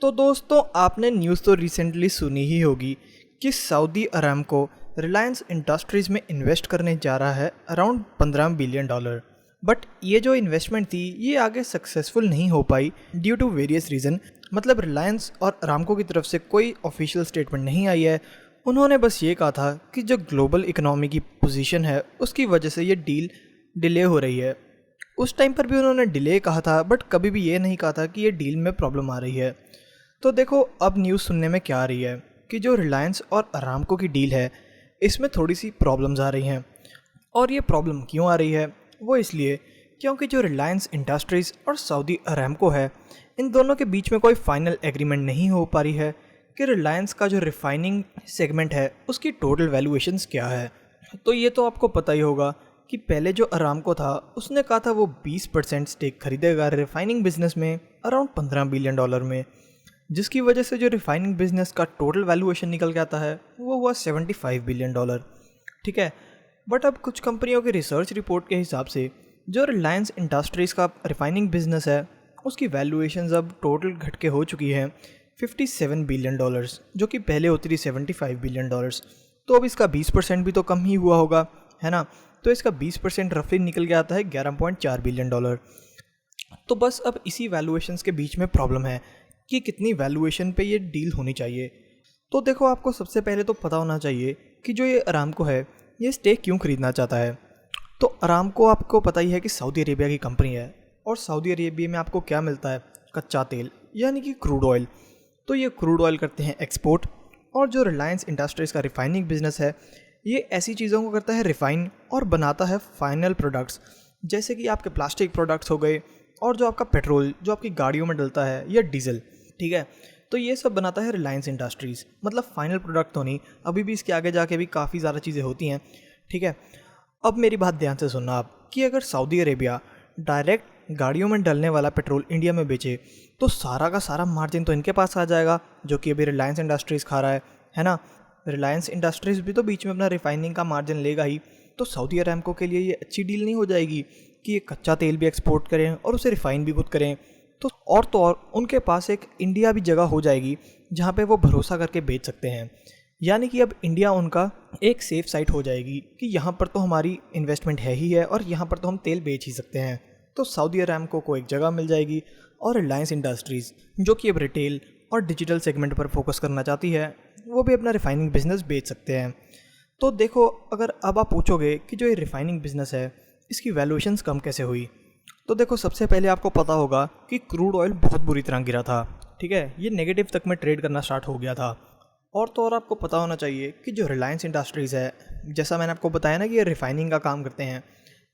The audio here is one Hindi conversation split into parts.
तो दोस्तों आपने न्यूज़ तो रिसेंटली सुनी ही होगी कि सऊदी अरामको रिलायंस इंडस्ट्रीज़ में इन्वेस्ट करने जा रहा है अराउंड $15 बिलियन। बट ये जो इन्वेस्टमेंट थी ये आगे सक्सेसफुल नहीं हो पाई ड्यू टू वेरियस रीज़न। मतलब रिलायंस और अरामको की तरफ से कोई ऑफिशियल स्टेटमेंट नहीं आई है। उन्होंने बस ये कहा था कि जो ग्लोबल इकोनॉमी की पोजीशन है उसकी वजह से ये डील डिले हो रही है। उस टाइम पर भी उन्होंने डिले कहा था बट कभी भी ये नहीं कहा था कि ये डील में प्रॉब्लम आ रही है। तो देखो अब न्यूज़ सुनने में क्या आ रही है कि जो रिलायंस और अरामको की डील है इसमें थोड़ी सी प्रॉब्लम्स आ रही हैं। और ये प्रॉब्लम क्यों आ रही है वो इसलिए क्योंकि जो रिलायंस इंडस्ट्रीज़ और सऊदी अरामको है इन दोनों के बीच में कोई फाइनल एग्रीमेंट नहीं हो पा रही है कि रिलायंस का जो रिफाइनिंग सेगमेंट है उसकी टोटल वैल्यूएशंस क्या है। तो ये तो आपको पता ही होगा कि पहले जो अरामको था उसने कहा था वो 20% स्टेक खरीदेगा रिफाइनिंग बिजनेस में अराउंड $15 बिलियन में, जिसकी वजह से जो रिफाइनिंग बिजनेस का टोटल वैल्यूएशन निकल के आता है वो हुआ $75 बिलियन। ठीक है, बट अब कुछ कंपनियों की रिसर्च रिपोर्ट के हिसाब से जो रिलायंस इंडस्ट्रीज़ का रिफाइनिंग बिजनेस है उसकी वैल्यूएशन अब टोटल घट के हो चुकी है $57 बिलियन, जो कि पहले होती थी $75 बिलियन। तो अब इसका 20% भी तो कम ही हुआ होगा, है ना। तो इसका 20% रफली निकल के आता है $11.4 बिलियन। तो बस अब इसी वैल्यूएशंस के बीच में प्रॉब्लम है कि कितनी वैल्यूएशन पे ये डील होनी चाहिए। तो देखो आपको सबसे पहले तो पता होना चाहिए कि जो ये अरामको है ये स्टेक क्यों खरीदना चाहता है। तो अरामको आपको पता ही है कि सऊदी अरेबिया की कंपनी है और सऊदी अरेबिया में आपको क्या मिलता है, कच्चा तेल यानी कि क्रूड ऑयल। तो ये क्रूड ऑयल करते हैं एक्सपोर्ट, और जो रिलायंस इंडस्ट्रीज़ का रिफाइनिंग बिजनेस है ये ऐसी चीज़ों को करता है रिफाइन और बनाता है फाइनल प्रोडक्ट्स, जैसे कि आपके प्लास्टिक प्रोडक्ट्स हो गए और जो आपका पेट्रोल जो आपकी गाड़ियों में डलता है या डीजल। ठीक है, तो ये सब बनाता है रिलायंस इंडस्ट्रीज़। मतलब फाइनल प्रोडक्ट तो नहीं, अभी भी इसके आगे जाके भी काफ़ी ज़्यादा चीज़ें होती हैं। ठीक है, अब मेरी बात ध्यान से सुनना आप कि अगर सऊदी अरेबिया डायरेक्ट गाड़ियों में डलने वाला पेट्रोल इंडिया में बेचे तो सारा का सारा मार्जिन तो इनके पास आ जाएगा, जो कि अभी रिलायंस इंडस्ट्रीज़ खा रहा है ना। रिलायंस इंडस्ट्रीज़ भी तो बीच में अपना रिफाइनिंग का मार्जिन लेगा ही। तो सऊदी अरामको के लिए ये अच्छी डील नहीं हो जाएगी कि ये कच्चा तेल भी एक्सपोर्ट करें और उसे रिफाइन भी खुद करें। तो और उनके पास एक इंडिया भी जगह हो जाएगी जहाँ पे वो भरोसा करके बेच सकते हैं। यानी कि अब इंडिया उनका एक सेफ साइट हो जाएगी कि यहाँ पर तो हमारी इन्वेस्टमेंट है ही है और यहाँ पर तो हम तेल बेच ही सकते हैं। तो सऊदी अरामको को एक जगह मिल जाएगी और रिलायंस इंडस्ट्रीज़ जो कि अब रिटेल और डिजिटल सेगमेंट पर फोकस करना चाहती है वो भी अपना रिफाइनिंग बिजनेस बेच सकते हैं। तो देखो अगर अब आप पूछोगे कि जो ये रिफाइनिंग बिजनेस है इसकी वैल्यूएशंस कम कैसे हुई, तो देखो सबसे पहले आपको पता होगा कि क्रूड ऑयल बहुत बुरी तरह गिरा था। ठीक है, ये नेगेटिव तक में ट्रेड करना स्टार्ट हो गया था। और तो और आपको पता होना चाहिए कि जो रिलायंस इंडस्ट्रीज़ है, जैसा मैंने आपको बताया ना कि ये रिफाइनिंग का काम करते हैं,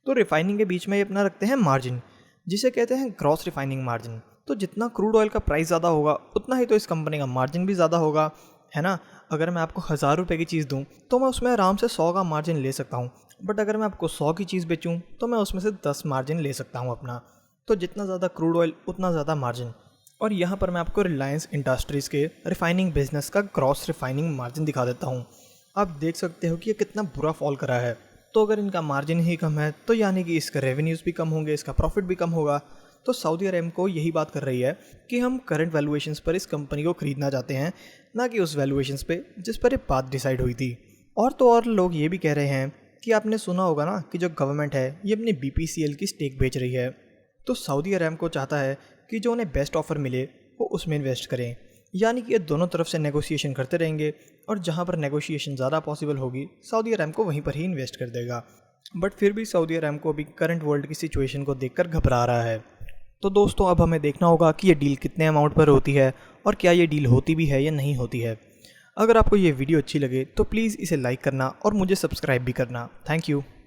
तो रिफाइनिंग के बीच में ये अपना रखते हैं मार्जिन, जिसे कहते हैं ग्रॉस रिफाइनिंग मार्जिन। तो जितना क्रूड ऑयल का प्राइस ज़्यादा होगा उतना ही तो इस कंपनी का मार्जिन भी ज़्यादा होगा, है ना। अगर मैं आपको 1000 रुपये की चीज़ दूँ तो मैं उसमें आराम से 100 का मार्जिन ले सकता हूँ, बट अगर मैं आपको 100 की चीज़ बेचूँ तो मैं उसमें से 10 मार्जिन ले सकता हूँ अपना। तो जितना ज़्यादा क्रूड ऑयल उतना ज़्यादा मार्जिन। और यहाँ पर मैं आपको रिलायंस इंडस्ट्रीज़ के रिफाइनिंग बिजनेस का ग्रॉस रिफाइनिंग मार्जिन दिखा देता हूँ। आप देख सकते हो कि ये कितना बुरा फॉल करा है। तो अगर इनका मार्जिन ही कम है तो यानी कि इसका रेवेन्यूज़ भी कम होंगे, इसका प्रॉफिट भी कम होगा। तो सऊदी अरामको यही बात कर रही है कि हम करंट वैल्यूएशंस पर इस कंपनी को ख़रीदना चाहते हैं, ना कि उस वैल्यूएशंस पे जिस पर ये बात डिसाइड हुई थी। और तो और लोग ये भी कह रहे हैं कि आपने सुना होगा ना कि जो गवर्नमेंट है ये अपनी BPCL की स्टेक बेच रही है। तो सऊदी अरामको चाहता है कि जो उन्हें बेस्ट ऑफ़र मिले वो उसमें इन्वेस्ट करें। यानी कि ये दोनों तरफ से नेगोशिएशन करते रहेंगे और जहाँ पर नेगोशिएशन ज़्यादा पॉसिबल होगी सऊदी अरामको वहीं पर ही इन्वेस्ट कर देगा। बट फिर भी सऊदी अरामको अभी करंट वर्ल्ड की सिचुएशन को देखकर घबरा रहा है। तो दोस्तों अब हमें देखना होगा कि ये डील कितने अमाउंट पर होती है और क्या ये डील होती भी है या नहीं होती है। अगर आपको ये वीडियो अच्छी लगे तो प्लीज़ इसे लाइक करना और मुझे सब्सक्राइब भी करना। Thank you.